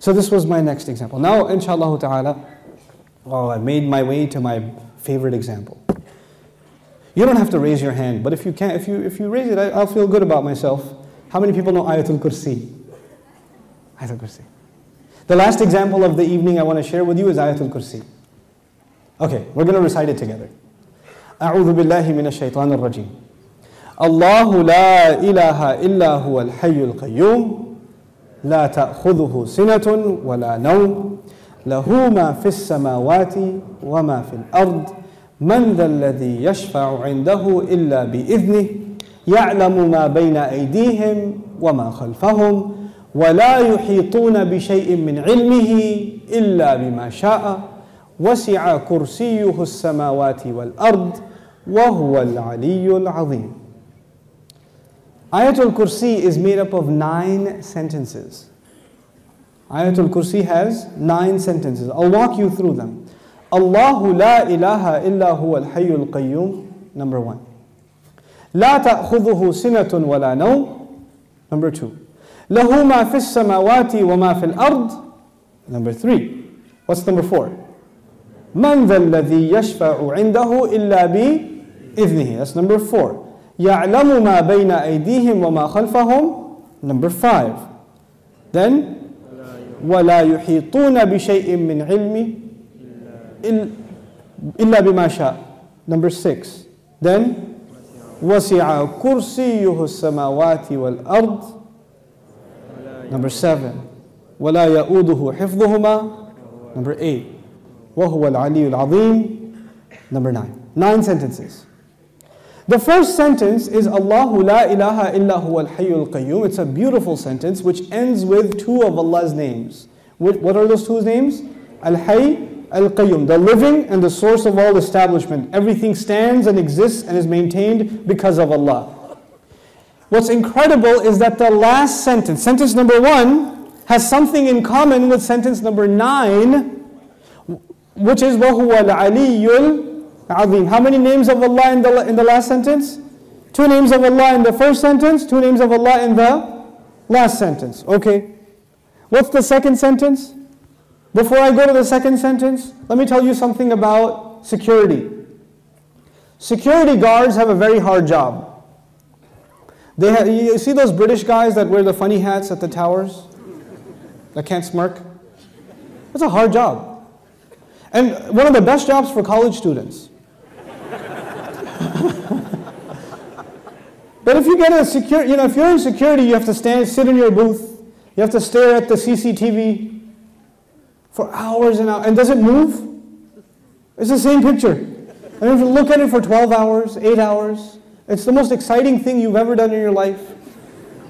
So this was my next example. Now, inshallah ta'ala, I made my way to my favorite example. You don't have to raise your hand, but if you can, if you raise it, I'll feel good about myself. How many people know Ayatul Kursi? Ayatul Kursi. The last example of the evening I want to share with you is Ayatul Kursi. Okay, we're going to recite it together. أعوذ بالله من الشيطان الرجيم. الله لا إله إلا هو الحي القيوم لا تأخذه سنة ولا نوم له ما في السماوات وما في الأرض من ذا الذي يشفع عنده إلا بإذنه يعلم ما بين أيديهم وما خلفهم ولا يحيطون بشيء من علمه إلا بما شاء وسع كرسيه السماوات والأرض وهو العلي العظيم. Ayatul Kursi is made up of 9 sentences. Ayatul Kursi has 9 sentences. I'll walk you through them. Allahu la ilaha illa huwa al-hayyul qayyum, number 1. La ta'khudhuhu sinatun wa la nawm, number 2. Lahu ma fis samawati wa ma fil ard, number 3. What's number 4? Man dha alladhi yashfa'u 'indahu illa bi idhnihi, that's number 4. يَعْلَمُ مَا بَيْنَ أَيْدِيهِمْ وَمَا خَلْفَهُم, number 5. Then وَلَا يُحِيطُونَ بِشَيْءٍ مِّنْ عِلْمِهِ إِلَّا بِمَا شَاءَ, number 6. Then وَسِعَ كُرْسِيُّهُ السَّمَاوَاتِ وَالْأَرْضِ, number 7. وَلَا يَؤُودُهُ حِفْظُهُمَا, number 8. وَهُوَ الْعَلِيُّ الْعَظِيمُ, number 9. 9 sentences. The first sentence is Allahu la ilaha illa huwa al-hayyul qayyum. It's a beautiful sentence which ends with 2 of Allah's names. What are those 2 names? Al-hayy, al-qayyum, the living and the source of all establishment. Everything stands and exists and is maintained because of Allah. What's incredible is that the last sentence, sentence number 1, has something in common with sentence number 9, which is وَهُوَ الْعَلِيُّ Azim. How many names of Allah in the last sentence? 2 names of Allah in the first sentence, 2 names of Allah in the last sentence. Okay. What's the second sentence? Before I go to the second sentence, let me tell you something about security. Security guards have a very hard job. You see those British guys that wear the funny hats at the towers? That can't smirk? That's a hard job. And one of the best jobs for college students. But if you get a if you're in security, you have to sit in your booth. You have to stare at the CCTV for hours and hours. And does it move? It's the same picture. And you have to look at it for 12 hours, 8 hours. It's the most exciting thing you've ever done in your life.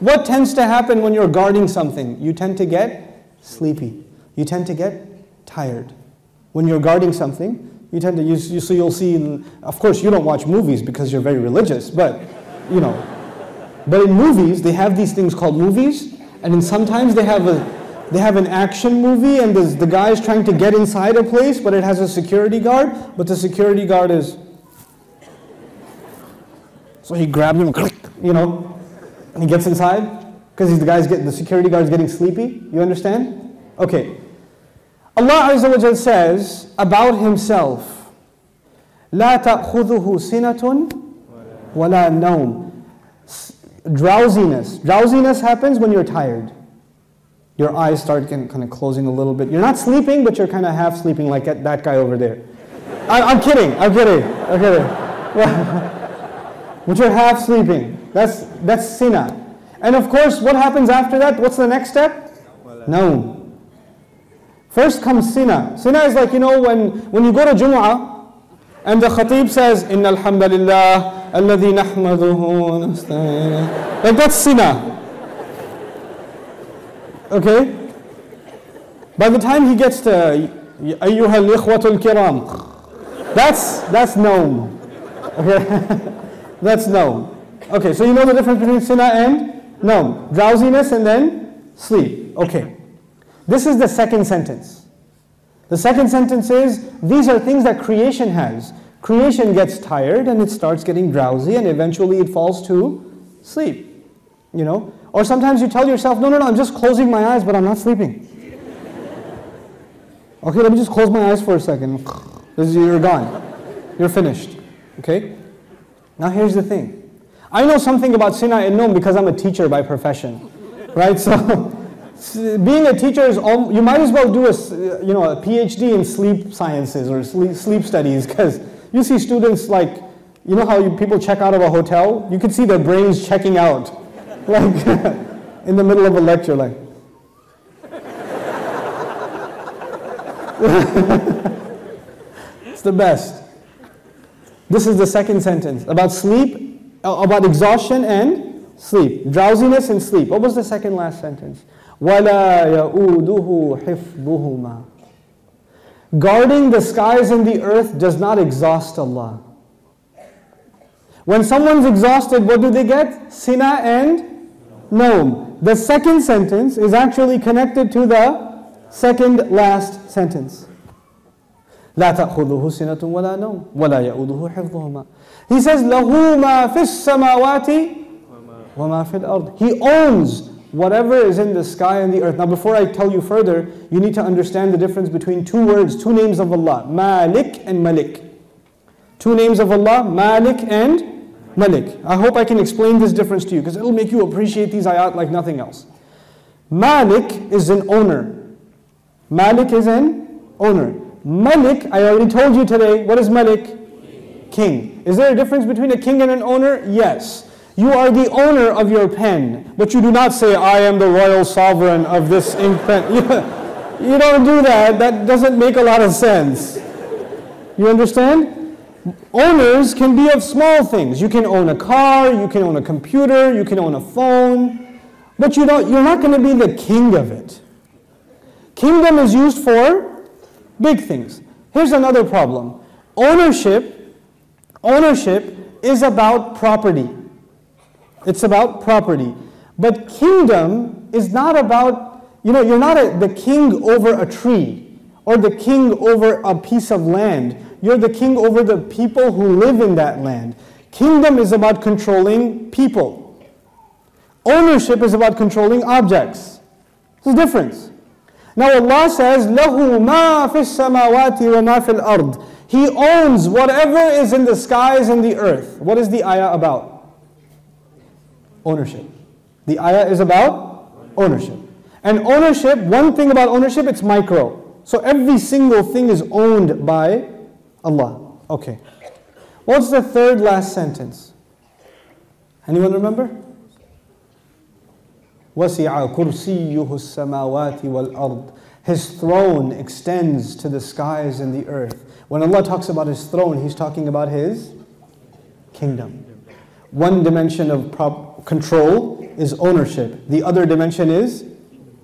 What tends to happen when you're guarding something? You tend to get sleepy. You tend to get tired. When you're guarding something, you tend to, so you'll see, of course you don't watch movies because you're very religious, but but in movies, they have these things called movies, and then sometimes they have an action movie, and the guy is trying to get inside a place, but it has a security guard, but the security guard is, so he grabs him, and he gets inside, because the security guard's getting sleepy, you understand? Okay. Allah Azza wa Jal says about Himself, لا تأخذه سنة ولا نوم. Drowsiness. Drowsiness happens when you're tired. Your eyes start kind of closing a little bit. You're not sleeping, but you're kind of half sleeping like that guy over there. I'm kidding. But you're half sleeping. That's sina. And of course, what happens after that? What's the next step? Naum. First comes sina. Sina is like, when you go to Jumu'ah, and the khatib says, Inna alhamdulillah, alladhi nahmaduhu, nasta'in. Like that's sina. Okay? By the time he gets to Ayyuhal ikhwatul kiram, that's naum. Okay? That's naum. Okay, so you know the difference between sina and naum. Drowsiness and then sleep. Okay. This is the second sentence. The second sentence is, these are things that creation has. Creation gets tired and it starts getting drowsy and eventually it falls to sleep. Or sometimes you tell yourself, no, I'm just closing my eyes, but I'm not sleeping. Okay, let me just close my eyes for a second. You're gone. You're finished. Okay? Now here's the thing. I know something about Sina and Nom because I'm a teacher by profession. Right? So, being a teacher is, you might as well do a PhD in sleep sciences or sleep studies, because you see students like, you know how people check out of a hotel? You can see their brains checking out. Like, in the middle of a lecture, like. It's the best. This is the second sentence about sleep, about exhaustion and sleep. Drowsiness and sleep. What was the second last sentence? وَلَا يَؤُودُهُ حِفْظُهُمَا. Guarding the skies and the earth does not exhaust Allah. When someone's exhausted, what do they get? Sina and Nom. The second sentence is actually connected to the second last sentence. لا تأخذه سنة ولا نوم ولا يؤوده حفظهما. He says له ما في السماوات وما في الأرض. He owns whatever is in the sky and the earth. Now before I tell you further, you need to understand the difference between two words, two names of Allah, Malik and Malik. Two names of Allah, Malik and Malik. I hope I can explain this difference to you, because it'll make you appreciate these ayat like nothing else. Malik is an owner. Malik is an owner. Malik, I already told you today, what is Malik? King. Is there a difference between a king and an owner? Yes. You are the owner of your pen, but you do not say, I am the royal sovereign of this ink pen. You don't do that. That doesn't make a lot of sense. You understand? Owners can be of small things. You can own a car, you can own a computer, you can own a phone, but you're not going to be the king of it. Kingdom is used for big things. Here's another problem. Ownership is about property. It's about property. But kingdom is not about, you're not the king over a tree or the king over a piece of land. You're the king over the people who live in that land. Kingdom is about controlling people. Ownership is about controlling objects. There's a difference. Now Allah says, لَهُ مَا فِي السَّمَاوَاتِ وَمَا فِي الْأَرْضِ. He owns whatever is in the skies and the earth. What is the ayah about? Ownership. The ayah is about ownership. And ownership, one thing about ownership, it's micro. So every single thing is owned by Allah. Okay. What's the third last sentence? Anyone remember? وَسِعَ كُرْسِيُّهُ السَّمَاوَاتِ وَالْأَرْضِ. His throne extends to the skies and the earth. When Allah talks about His throne, He's talking about His kingdom. One dimension of control is ownership. The other dimension is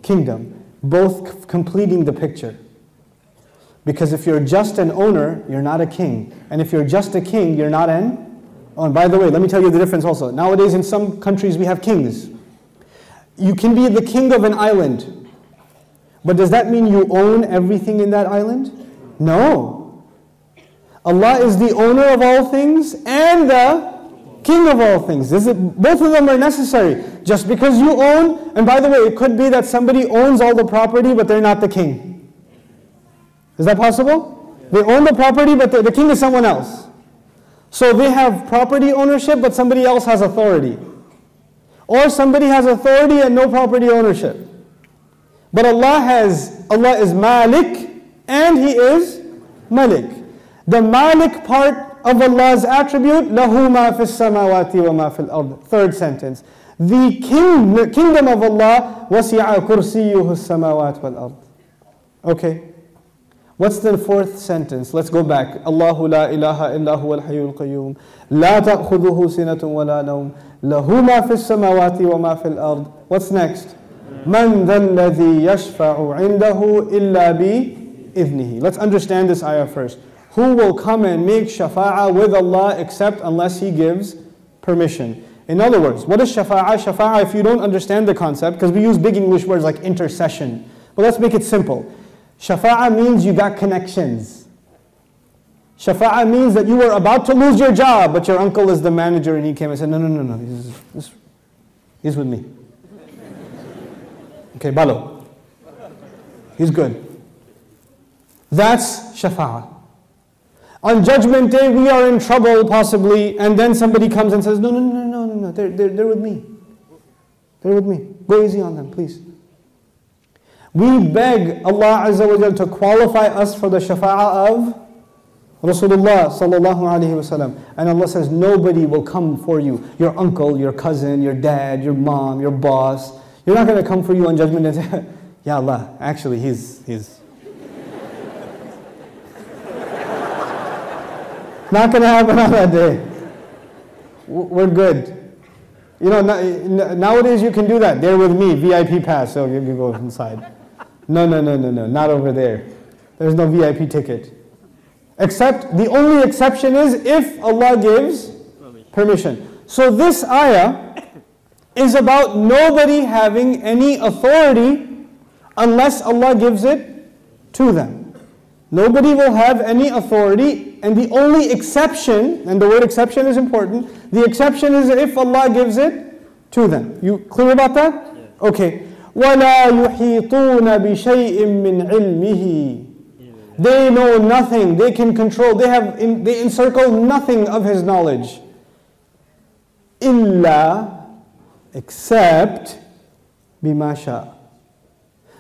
kingdom. Both completing the picture. Because if you're just an owner, you're not a king. And if you're just a king, you're not an owner. By the way, let me tell you the difference also. Nowadays in some countries we have kings. You can be the king of an island. But does that mean you own everything in that island? No. Allah is the owner of all things and the king of all things. Both of them are necessary. Just because you own, and by the way, it could be that somebody owns all the property but they're not the king. Is that possible? They own the property but the king is someone else. So they have property ownership but somebody else has authority. Or somebody has authority and no property ownership. But Allah is Malik and He is Malik. The Malik part of Allah's attribute, لَهُ مَا فِي السَّمَاوَاتِ وَمَا فِي الْأَرْضِ. Third sentence. The kingdom of Allah, وَسِعَ كُرْسِيُّهُ السَّمَاوَاتِ وَالْأَرْضِ. Okay. What's the fourth sentence? Let's go back. Allahu la ilaha illa huwa al-hayyul qayyum. La ta'khudhuhu sinatun wa la nawm. Lahu ma fi as-samawati wa ma fi al-ard. What's next? Man dha alladhi yashfa'u 'indahu illa bi idhnihi. Let's understand this ayah first. Who will come and make shafa'ah with Allah except unless He gives permission? In other words, what is shafa'ah? Shafa'ah, if you don't understand the concept, because we use big English words like intercession. But let's make it simple. Shafa'ah means you got connections. Shafa'ah means that you were about to lose your job, but your uncle is the manager and he came and said, no, he's with me. Okay, Balo. He's good. That's shafa'ah. On Judgment Day, we are in trouble possibly, and then somebody comes and says, no, they're with me. They're with me. Go easy on them, please. We beg Allah Azza wa Jal to qualify us for the shafa'ah of Rasulullah sallallahu alayhi wasallam. And Allah says, nobody will come for you. Your uncle, your cousin, your dad, your mom, your boss. You're not going to come for you on Judgment Day and say, Ya Allah, actually he's not going to happen on that day. We're good. You know, nowadays you can do that. They're with me, VIP pass, so you can go inside. No, not over there. There's no VIP ticket. Except, the only exception is if Allah gives permission. So this ayah is about nobody having any authority unless Allah gives it to them. Nobody will have any authority, and the only exception, and the word exception is important, the exception is if Allah gives it to them. You clear about that? Yes. Okay. وَلَا يُحِيطُونَ بِشَيْءٍ مِّنْ عِلْمِهِ. They know nothing, they can control, they encircle nothing of His knowledge. إِلَّا, except بِمَا شَاءَ.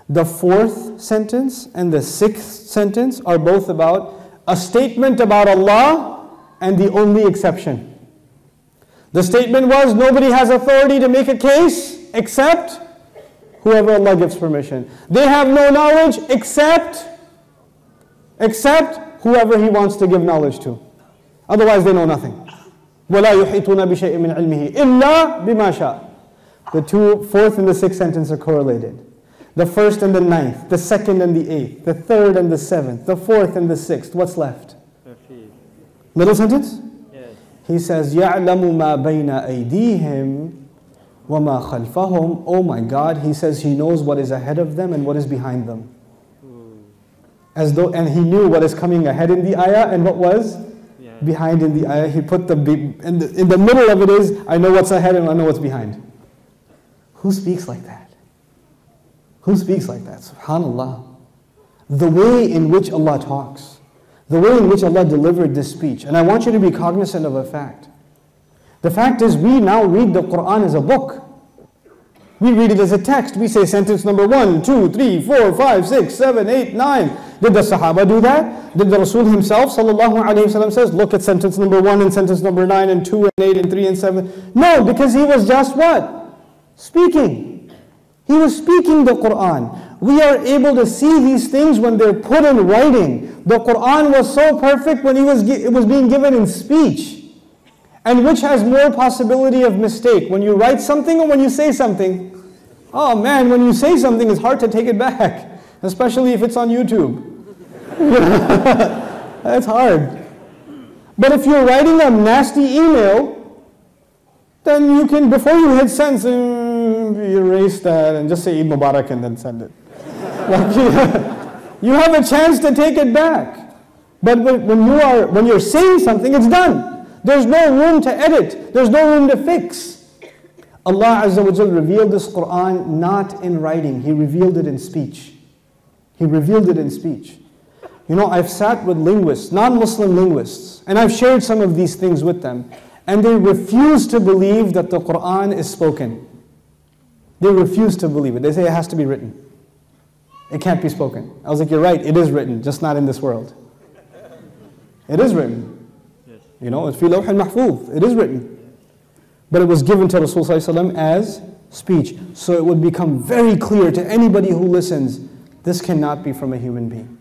The fourth sentence and the sixth sentence are both about a statement about Allah and the only exception. The statement was, nobody has authority to make a case except whoever Allah gives permission. They have no knowledge except whoever He wants to give knowledge to. Otherwise they know nothing. وَلَا يُحِيطُونَ بِشَيْءٍ مِّنْ عِلْمِهِ إِلَّا بِمَا شَاءَ. The fourth and the sixth sentence are correlated. The first and the ninth, the second and the eighth, the third and the seventh, the fourth and the sixth. What's left? Middle sentence? Yes. He says, يَعْلَمُ مَا بَيْنَ أَيْدِيهِمْ وَمَا خَلْفَهُمْ. Oh my God, He says He knows what is ahead of them and what is behind them. As though, and He knew what is coming ahead in the ayah and what was behind in the ayah. He put in the middle of it is, I know what's ahead and I know what's behind. Who speaks like that? Who speaks like that? SubhanAllah. The way in which Allah talks, the way in which Allah delivered this speech. And I want you to be cognizant of a fact. The fact is, we now read the Quran as a book. We read it as a text. We say sentence number 1, 2, 3, 4, 5, 6, 7, 8, 9. Did the Sahaba do that? Did the Rasul himself, sallallahu alayhi wa sallam, says, look at sentence number 1 and sentence number 9 and 2 and 8 and 3 and 7. No, because he was just what? Speaking. He was speaking the Quran. We are able to see these things when they're put in writing. The Quran was so perfect when it was being given in speech. And which has more possibility of mistake? When you write something or when you say something? Oh man, when you say something, it's hard to take it back. Especially if it's on YouTube. That's hard. But if you're writing a nasty email, then you can, before you hit send, erase that and just say Eid Mubarak and then send it. You have a chance to take it back. But when you're saying something, it's done. There's no room to edit. There's no room to fix. Allah Azza wa Jal revealed this Quran not in writing. He revealed it in speech. He revealed it in speech. You know, I've sat with linguists, non-Muslim linguists, and I've shared some of these things with them, and they refuse to believe that the Quran is spoken. They refuse to believe it. They say it has to be written. It can't be spoken. I was like, you're right, it is written, just not in this world. It is written. You know, it's fi lawh al-mahfuz. It is written. But it was given to Rasulullah as speech. So it would become very clear to anybody who listens, this cannot be from a human being.